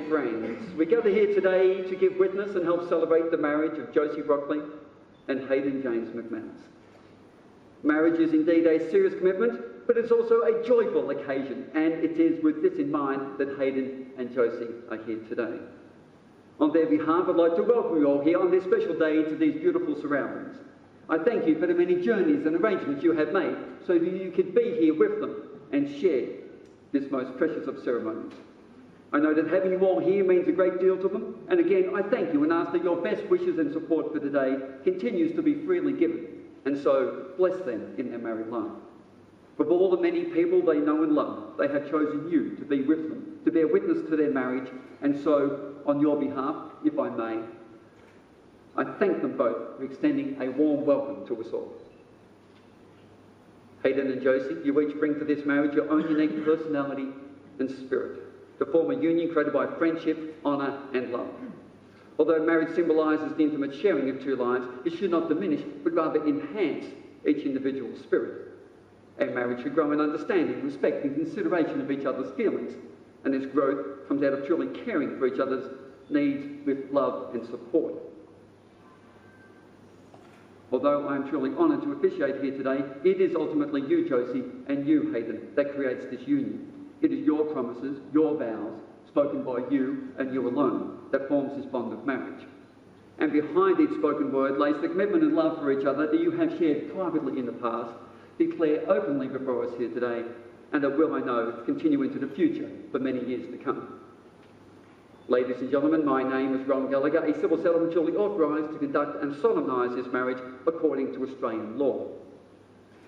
friends, we gather here today to give witness and help celebrate the marriage of Josie Broccoli and Hayden James McManus. Marriage is indeed a serious commitment, but it's also a joyful occasion, and it is with this in mind that Hayden and Josie are here today. On their behalf, I'd like to welcome you all here on this special day to these beautiful surroundings. I thank you for the many journeys and arrangements you have made so that you could be here with them and share this most precious of ceremonies. I know that having you all here means a great deal to them, and again, I thank you and ask that your best wishes and support for today continues to be freely given, and so bless them in their married life. Of all the many people they know and love, they have chosen you to be with them, to bear witness to their marriage, and so, on your behalf, if I may, I thank them both for extending a warm welcome to us all. Hayden and Josie, you each bring to this marriage your own unique personality and spirit to form a union created by friendship, honour and love. Although marriage symbolises the intimate sharing of two lives, it should not diminish, but rather enhance each individual's spirit. A marriage should grow in understanding, respect and consideration of each other's feelings, and this growth comes out of truly caring for each other's needs with love and support. Although I am truly honoured to officiate here today, it is ultimately you, Josie, and you, Hayden, that creates this union. It is your promises, your vows, spoken by you and you alone, that forms this bond of marriage. And behind each spoken word lays the commitment and love for each other that you have shared privately in the past, declare openly before us here today, and that will, I know, continue into the future for many years to come. Ladies and gentlemen, my name is Gallagher, a civil settlement duly authorised to conduct and solemnise this marriage according to Australian law.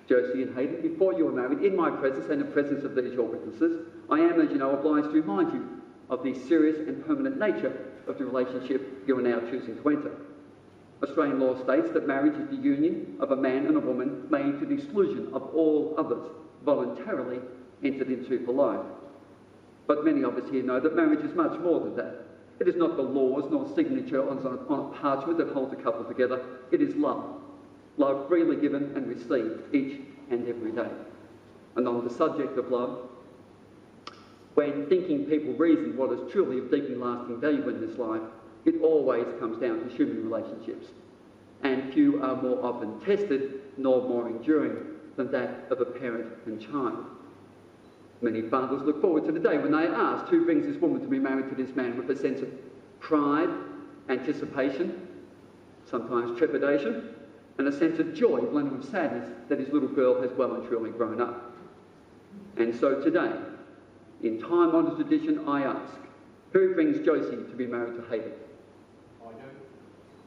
Josie and Hayden, before you were married, in my presence and in the presence of these your witnesses, I am, as you know, obliged to remind you of the serious and permanent nature of the relationship you are now choosing to enter. Australian law states that marriage is the union of a man and a woman made to the exclusion of all others, voluntarily entered into for life. But many of us here know that marriage is much more than that. It is not the laws nor signature on a parchment that holds a couple together. It is love. Love freely given and received each and every day. And on the subject of love, when thinking people reason what is truly of deep and lasting value in this life, it always comes down to human relationships. And few are more often tested nor more enduring than that of a parent and child. Many fathers look forward to the day when they are asked who brings this woman to be married to this man, with a sense of pride, anticipation, sometimes trepidation, and a sense of joy blended with sadness that his little girl has well and truly grown up. And so today, in time-honoured tradition, I ask, who brings Josie to be married to Hayden? I do.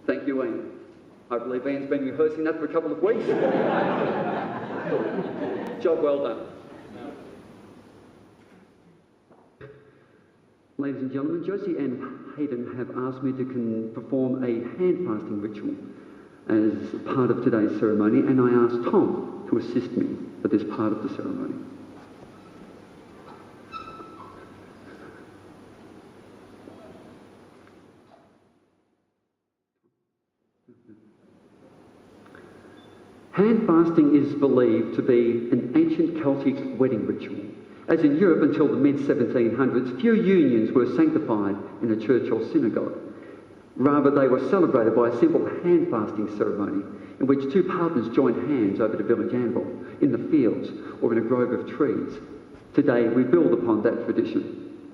Thank you, Ian. I believe Ian's been rehearsing that for a couple of weeks. Job well done. Ladies and gentlemen, Josie and Hayden have asked me to perform a hand-fasting ritual as part of today's ceremony, and I asked Tom to assist me for this part of the ceremony. Hand fasting is believed to be an ancient Celtic wedding ritual. As in Europe until the mid-1700s, few unions were sanctified in a church or synagogue. Rather, they were celebrated by a simple hand fasting ceremony in which two partners joined hands over the village anvil, in the fields, or in a grove of trees. Today, we build upon that tradition.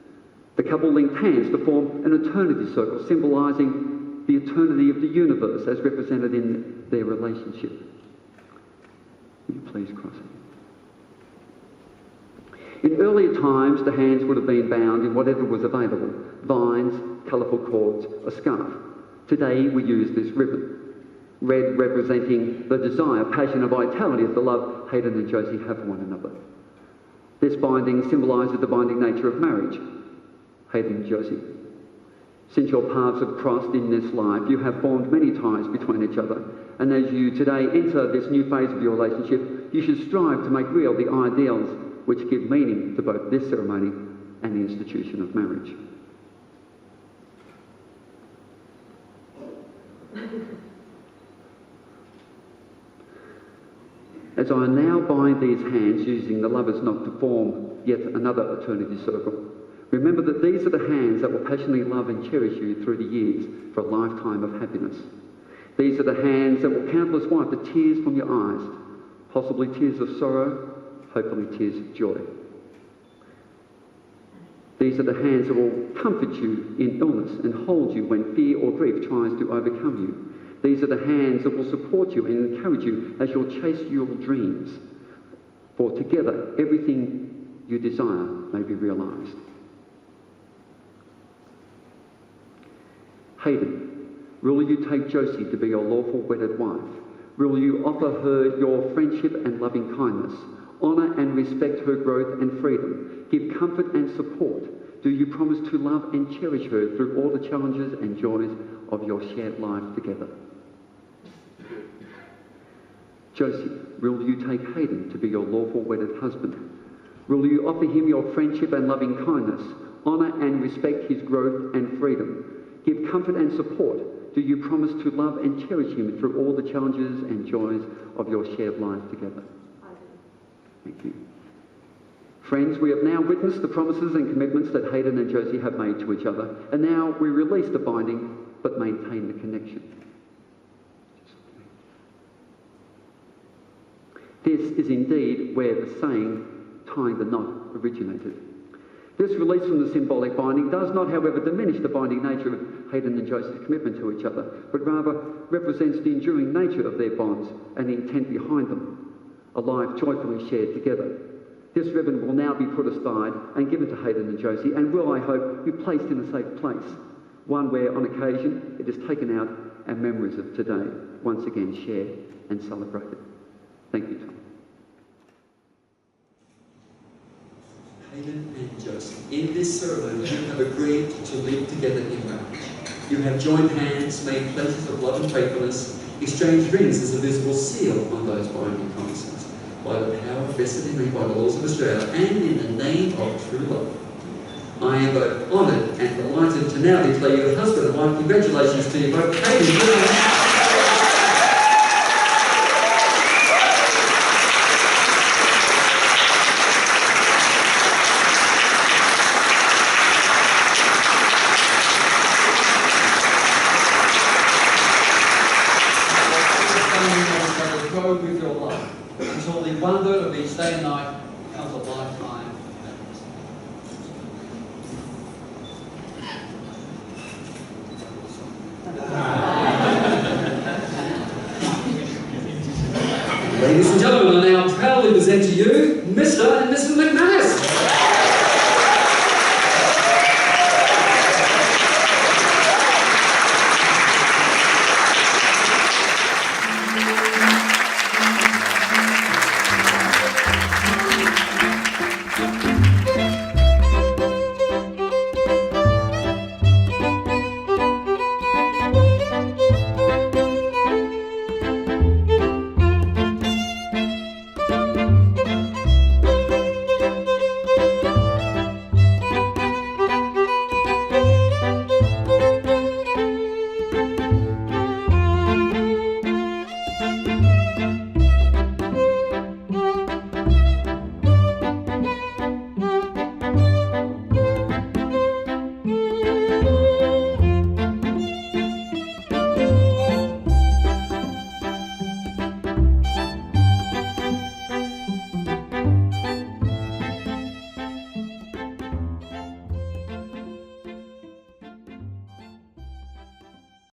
The couple linked hands to form an eternity circle, symbolising the eternity of the universe as represented in their relationship. Will you please cross it? In earlier times, the hands would have been bound in whatever was available: vines, colourful cords, a scarf. Today, we use this ribbon. Red representing the desire, passion and vitality of the love Hayden and Josie have for one another. This binding symbolises the binding nature of marriage. Hayden and Josie, since your paths have crossed in this life, you have formed many ties between each other. And as you today enter this new phase of your relationship, you should strive to make real the ideals which give meaning to both this ceremony and the institution of marriage. As I now bind these hands using the lovers' knot to form yet another eternity circle, Remember that these are the hands that will passionately love and cherish you through the years for a lifetime of happiness. These are the hands that will countless wipe the tears from your eyes, possibly tears of sorrow, hopefully tears of joy. These are the hands that will comfort you in illness and hold you when fear or grief tries to overcome you. These are the hands that will support you and encourage you as you chase your dreams. For together, everything you desire may be realised. Hayden, will you take Josie to be your lawful wedded wife? Will you offer her your friendship and loving kindness? Honour and respect her growth and freedom. Give comfort and support. Do you promise to love and cherish her through all the challenges and joys of your shared life together? Josie, will you take Hayden to be your lawful wedded husband? Will you offer him your friendship and loving kindness, honour and respect his growth and freedom? Give comfort and support. Do you promise to love and cherish him through all the challenges and joys of your shared life together? Thank you. Friends, we have now witnessed the promises and commitments that Hayden and Josie have made to each other, and now we release the binding but maintain the connection. This is indeed where the saying, tying the knot, originated. This release from the symbolic binding does not, however, diminish the binding nature of Hayden and Josie's commitment to each other, but rather represents the enduring nature of their bonds and the intent behind them, a life joyfully shared together. This ribbon will now be put aside and given to Hayden and Josie, and will, I hope, be placed in a safe place, one where, on occasion, it is taken out and memories of today once again shared and celebrated. Thank you, Tom. Hayden and Josie, in this ceremony you have agreed to live together in marriage. You have joined hands, made pledges of love and faithfulness, exchanged rings as a visible seal on those binding promises. By the power vested in me by the laws of Australia and in the name of true love, I am both honoured and delighted to now declare you husband and wife. Congratulations to you both, Hayden and Josie. With your love until the wonder of each day and night becomes a lifetime happiness. Ladies and gentlemen, I now proudly present to you Mr. and Mrs. McMahon.